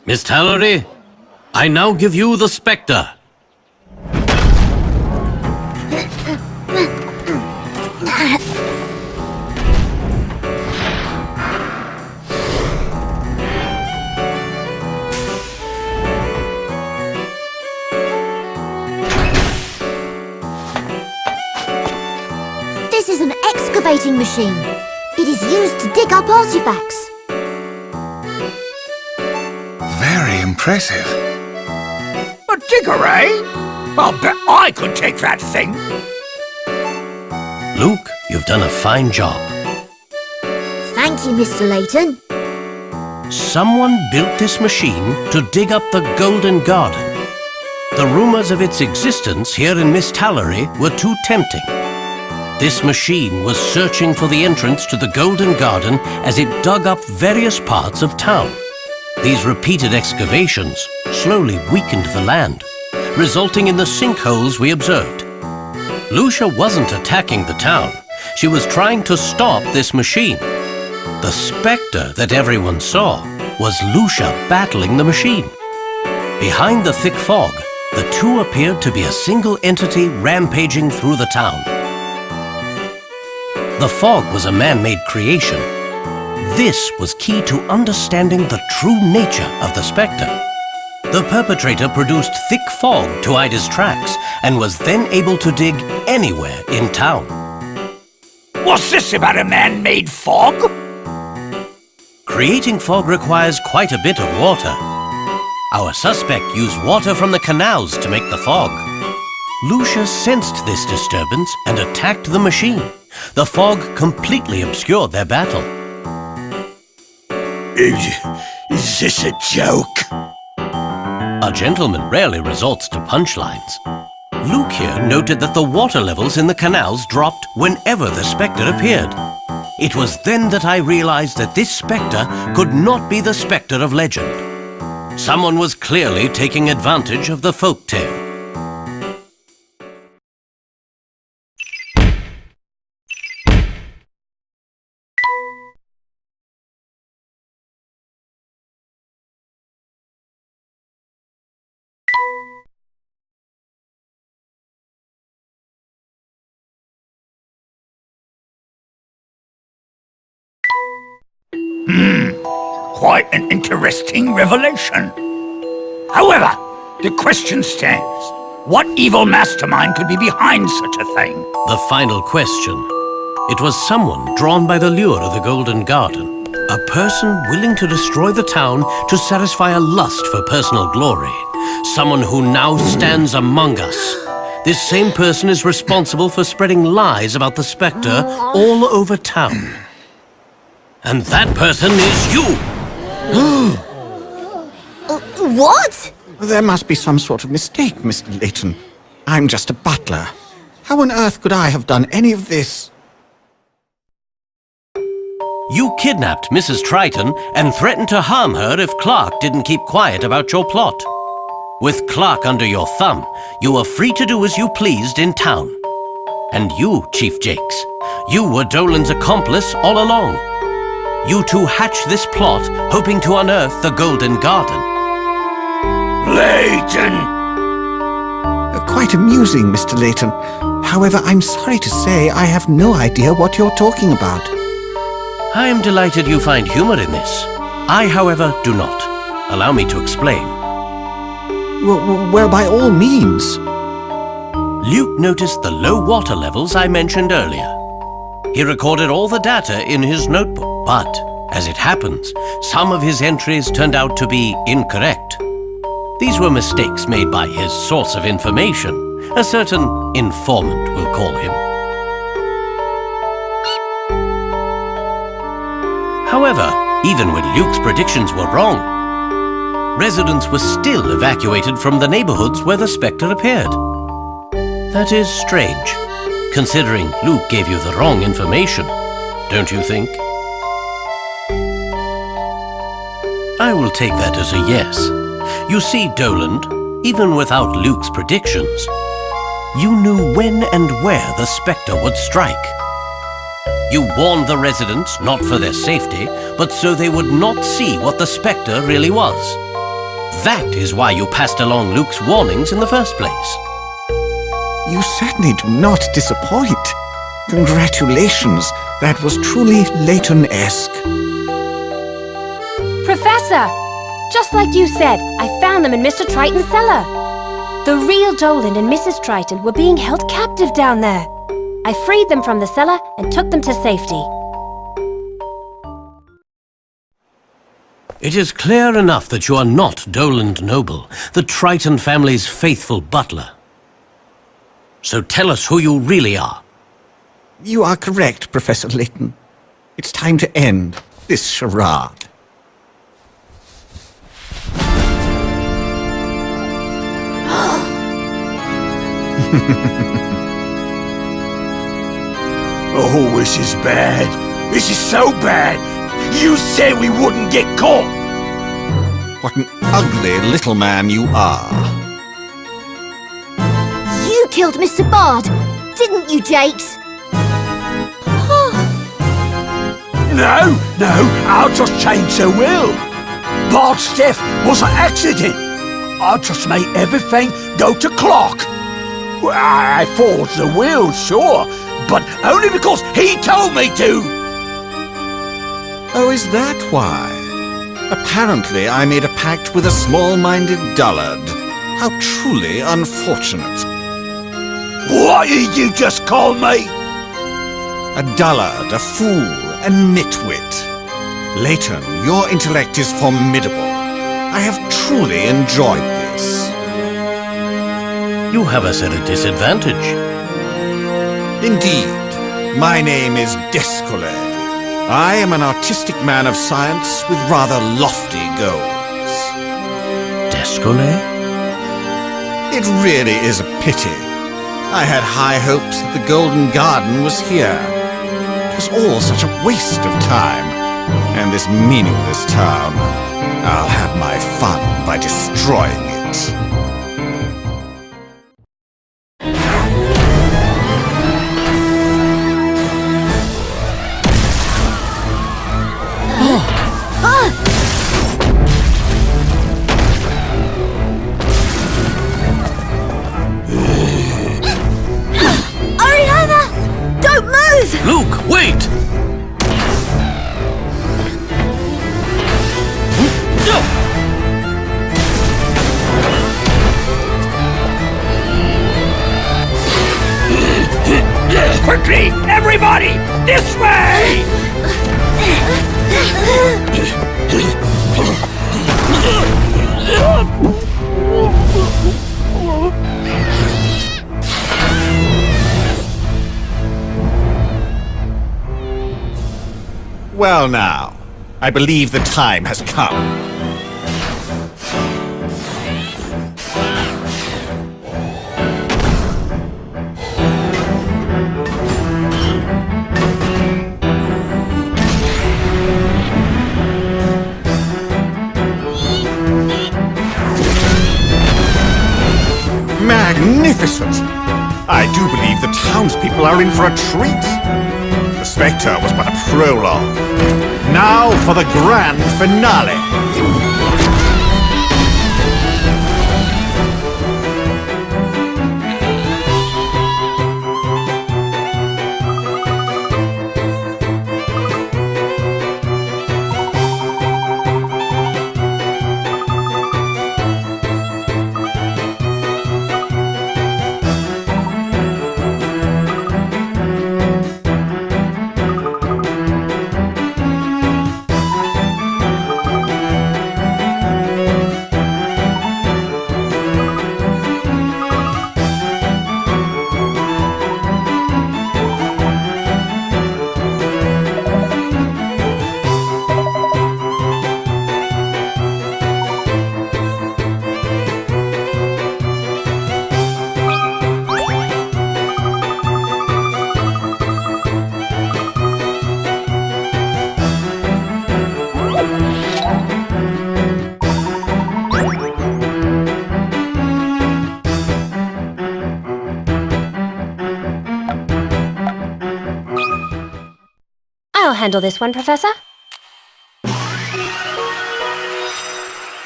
Miss Tallery, I now give you the Spectre. This is an excavating machine. It is used to dig up artifacts. Very impressive. A digger, eh? I'll bet I could take that thing. Luke, you've done a fine job. Thank you, Mr. Layton. Someone built this machine to dig up the Golden Garden. The rumors of its existence here in Miss Tallery were too tempting. This machine was searching for the entrance to the Golden Garden as it dug up various parts of town. These repeated excavations slowly weakened the land, resulting in the sinkholes we observed. Lucia wasn't attacking the town. She was trying to stop this machine. The Spectre that everyone saw was Lucia battling the machine. Behind the thick fog, the two appeared to be a single entity rampaging through the town. The fog was a man-made creation. This was key to understanding the true nature of the Spectre. The perpetrator produced thick fog to hide his tracks and was then able to dig anywhere in town. What's this about a man-made fog? Creating fog requires quite a bit of water. Our suspect used water from the canals to make the fog. Lucia sensed this disturbance and attacked the machine. The fog completely obscured their battle. Is this a joke? A gentleman rarely resorts to punchlines. Luke here noted that the water levels in the canals dropped whenever the Spectre appeared. It was then that I realized that this Spectre could not be the Spectre of legend. Someone was clearly taking advantage of the folk tale. Quite an interesting revelation. However, the question stands. What evil mastermind could be behind such a thing? The final question. It was someone drawn by the lure of the Golden Garden. A person willing to destroy the town to satisfy a lust for personal glory. Someone who now stands among us. This same person is responsible for spreading lies about the Spectre all over town. And that person is you! What? There must be some sort of mistake, Mr. Layton. I'm just a butler. How on earth could I have done any of this? You kidnapped Mrs. Triton and threatened to harm her if Clark didn't keep quiet about your plot. With Clark under your thumb, you were free to do as you pleased in town. And you, Chief Jakes, you were Dolan's accomplice all along. You two hatched this plot, hoping to unearth the Golden Garden. Layton! Quite amusing, Mr. Layton. However, I'm sorry to say I have no idea what you're talking about. I am delighted you find humor in this. I, however, do not. Allow me to explain. Well, by all means. Luke noticed the low water levels I mentioned earlier. He recorded all the data in his notebook, but, as it happens, some of his entries turned out to be incorrect. These were mistakes made by his source of information, a certain informant, we'll call him. However, even when Luke's predictions were wrong, residents were still evacuated from the neighborhoods where the Spectre appeared. That is strange, considering Luke gave you the wrong information, don't you think? I will take that as a yes. You see, Doland, even without Luke's predictions, you knew when and where the Spectre would strike. You warned the residents not for their safety, but so they would not see what the Spectre really was. That is why you passed along Luke's warnings in the first place. You certainly do not disappoint. Congratulations. That was truly Layton-esque. Professor! Just like you said, I found them in Mr. Triton's cellar. The real Dolan and Mrs. Triton were being held captive down there. I freed them from the cellar and took them to safety. It is clear enough that you are not Dolan Noble, the Triton family's faithful butler. So tell us who you really are. You are correct, Professor Layton. It's time to end this charade. Oh, this is bad. This is so bad. You said we wouldn't get caught. What an ugly little man you are. You killed Mr. Bard, didn't you, Jakes? No, I'll just change the will. Bard's death was an accident. I'll just make everything go to clock. Well, I forged the will, sure, but only because he told me to. Oh, is that why? Apparently I made a pact with a small-minded dullard. How truly unfortunate. What did you just call me? A dullard, a fool, a nitwit. Layton, your intellect is formidable. I have truly enjoyed this. You have us at a disadvantage. Indeed. My name is Descole. I am an artistic man of science with rather lofty goals. Descole? It really is a pity. I had high hopes that the Golden Garden was here. It was all such a waste of time. And this meaningless town. I'll have my fun by destroying it. Ariana! Don't move! Luke, wait! Quickly, everybody, this way! Well now, I believe the time has come. Magnificent! I do believe the townspeople are in for a treat. The Spectre was but a prologue. Now for the grand finale! I'll handle this one, Professor.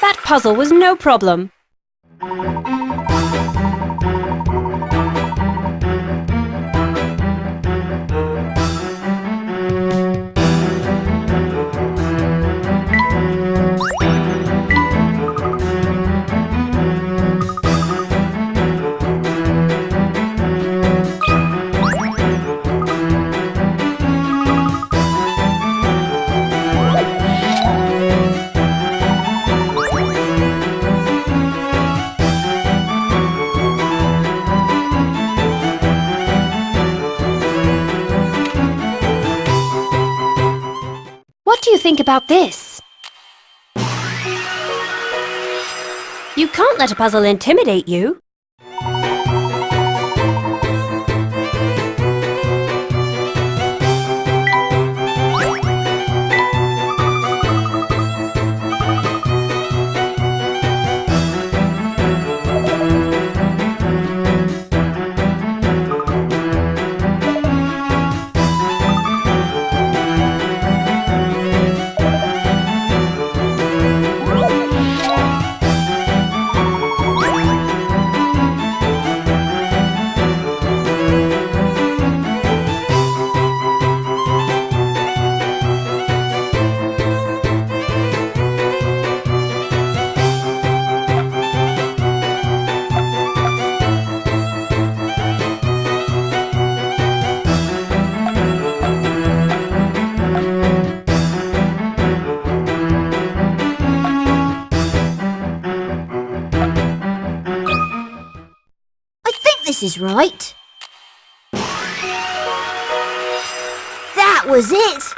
That puzzle was no problem. What do you think about this? You can't let a puzzle intimidate you. This is right. That was it!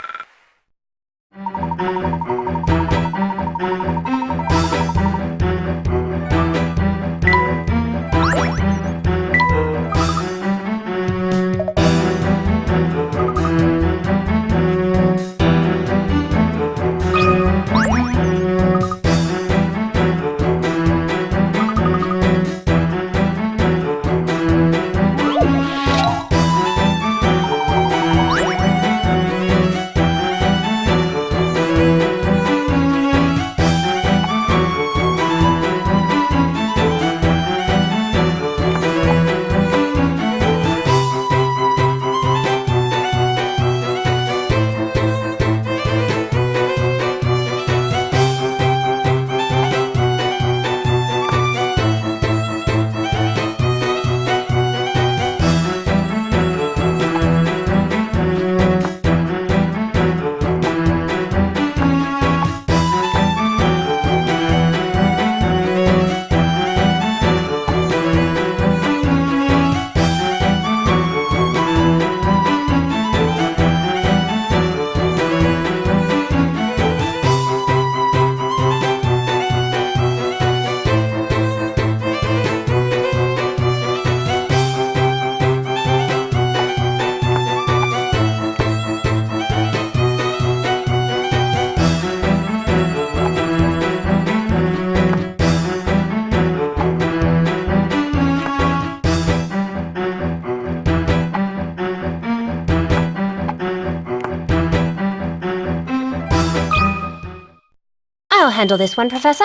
I'll handle this one, Professor.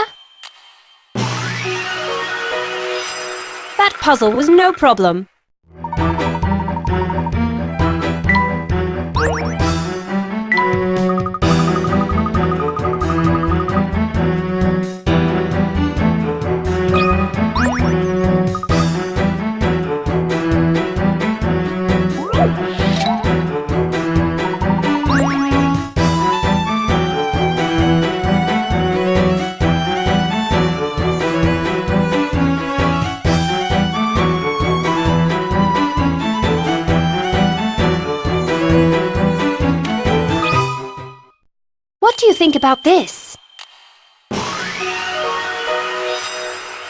That puzzle was no problem. What do you think about this?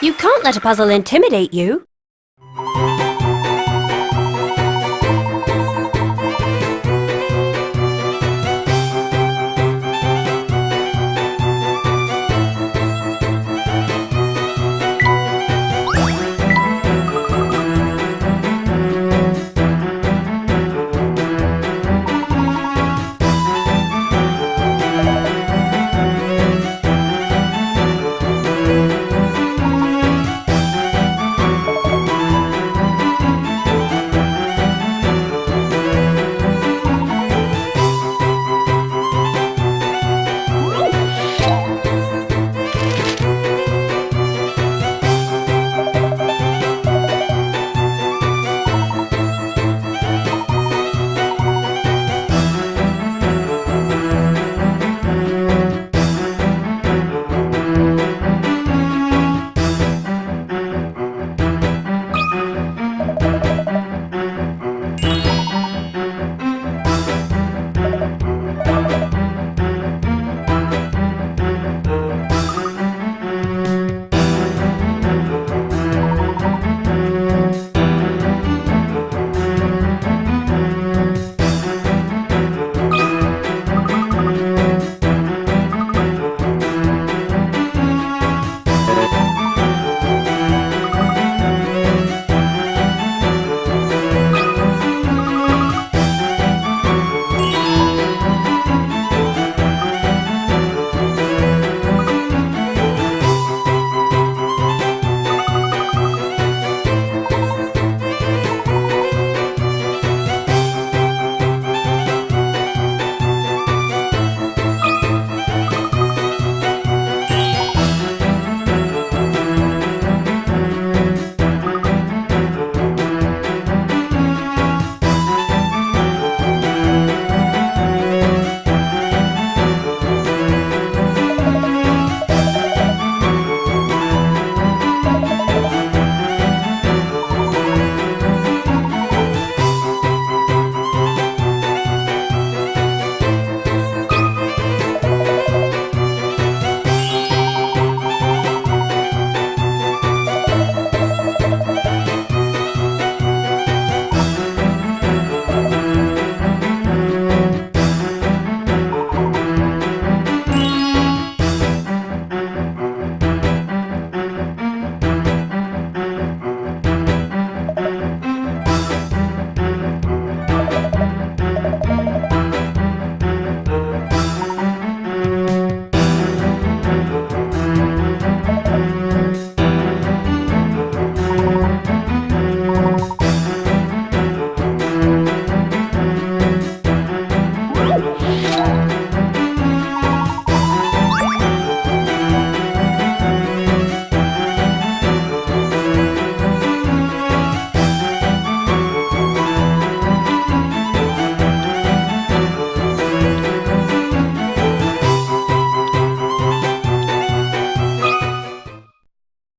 You can't let a puzzle intimidate you.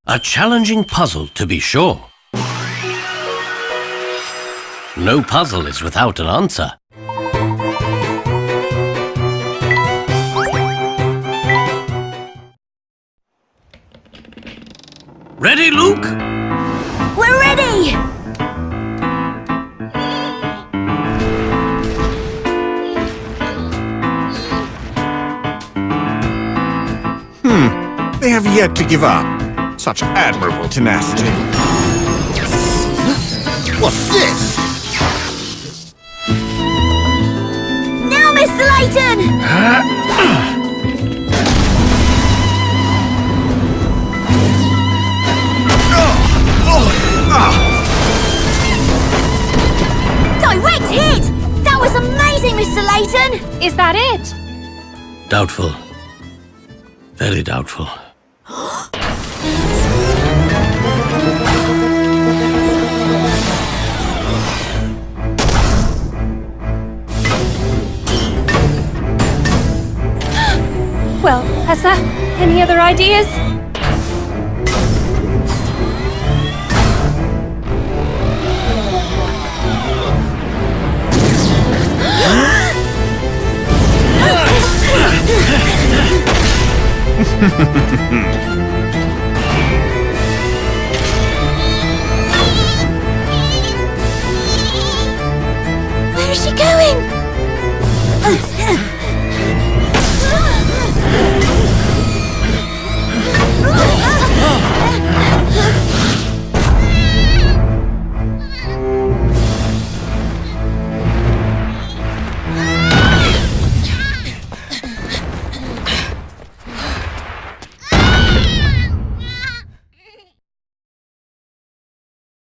A challenging puzzle, to be sure. No puzzle is without an answer. Ready, Luke? We're ready! They have yet to give up. Such admirable tenacity. What's this? Now, Mr. Layton! Direct hit! That was amazing, Mr. Layton! Is that it? Doubtful. Very doubtful. Well, Asa, any other ideas? Where is she going?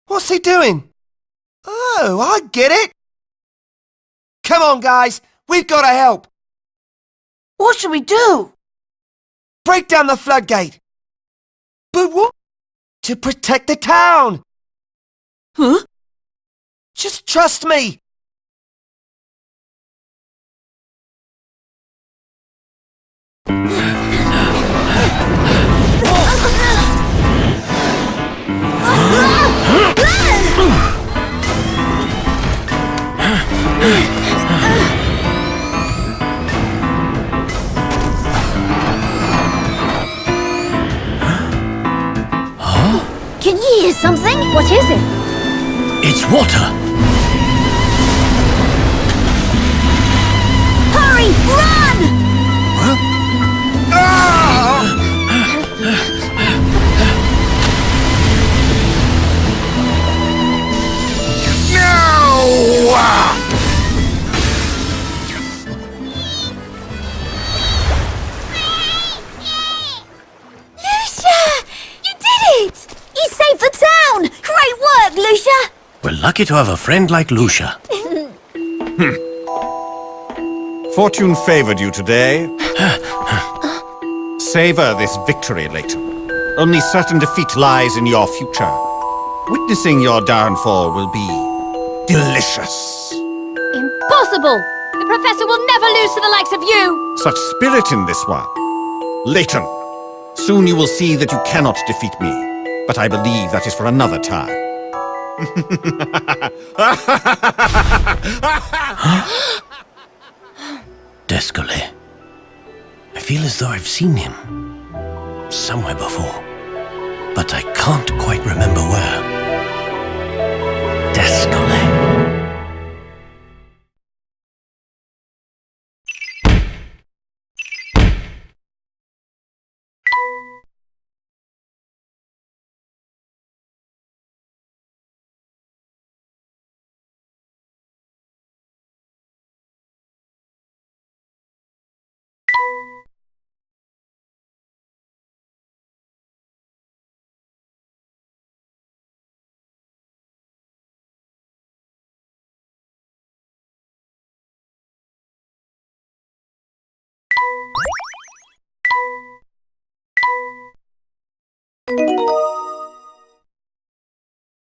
What's he doing? Oh, I get it! Come on, guys! We've got to help! What should we do? Break down the floodgate! But what? To protect the town! Huh? Just trust me! Can you hear something? What is it? It's water! Hurry! Run! Lucia! You did it! You saved the town! Great work, Lucia! We're lucky to have a friend like Lucia. Fortune favored you today. Savor this victory, Layton. Only certain defeat lies in your future. Witnessing your downfall will be delicious. Impossible! The Professor will never lose to the likes of you! Such spirit in this one. Layton, soon you will see that you cannot defeat me. But I believe that is for another time. Descole. I feel as though I've seen him somewhere before, but I can't quite remember where.